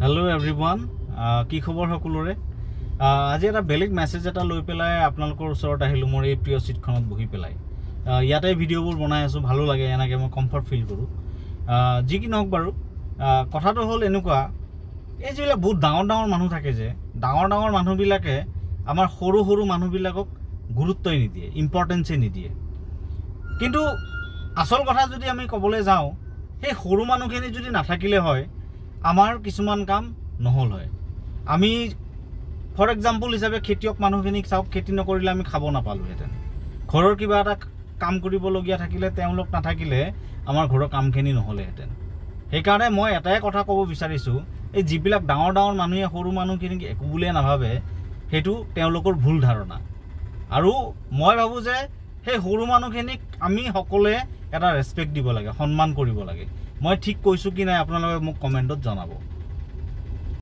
Hello everyone, কি খবৰ সকলোৰে আজি এটা বেলেগ মেসেজ এটা লৈ পেলাই আপোনালোকৰ ওচৰত আহিলো মোৰ এই প্ৰিয় সিটখনত বহি পেলাই ইয়াতে ভিডিঅ'বোৰ বনাই আছো ভালো লাগে এনেকৈ মই কমফৰ্ট ফিল কৰো যি কি নহওক বাৰু কথাটো হ'ল এনেকুৱা এই যিবিলাক বহুত ডাঙৰ ডাঙৰ মানুহ থাকে যে ডাঙৰ ডাঙৰ মানুহবিলাকে আমাৰ সৰু সৰু মানুহবিলাকক গুৰুত্বই নিদিয়ে ইম্পৰ্টেন্সই নিদিয়ে কিন্তু আসল কথা যদি আমি ক'বলৈ যাওঁ সেই সৰু মানুহখিনি যদি নাথাকিলে হয় আমাৰ কিছুমান কাম নহল হয় আমি ফৰ এক্সাম্পল হিচাপে খেতিয়ক মানুহখিনিক চাওক খেতি নকৰিলে আমি খাব নাপালোহেঁতেন ঘৰৰ কিবা এটা কাম কৰিবলগীয়া থাকিলে তেওঁলোক নাথাকিলে আমাৰ ঘৰৰ কামখিনি নহ'লেহেঁতেন সেইকাৰণে মই এটাই কথা ক'ব বিচাৰিছোঁ এই যিবিলাক ডাঙৰ ডাঙৰ মানুহে সৰু মানুহখিনিক একো বুলিয়ে নাভাবে সেইটো তেওঁলোকৰ ভুল ধাৰণা আৰু মই ভাবোঁ যে সেই সৰু মানুহখিনিক আমি সকলোৱে এটা ৰেসপেক্ট দিব লাগে সন্মান কৰিব লাগে মই ঠিক কৈছো কি নাই আপোনালোকে মোক কমেন্টত জনাব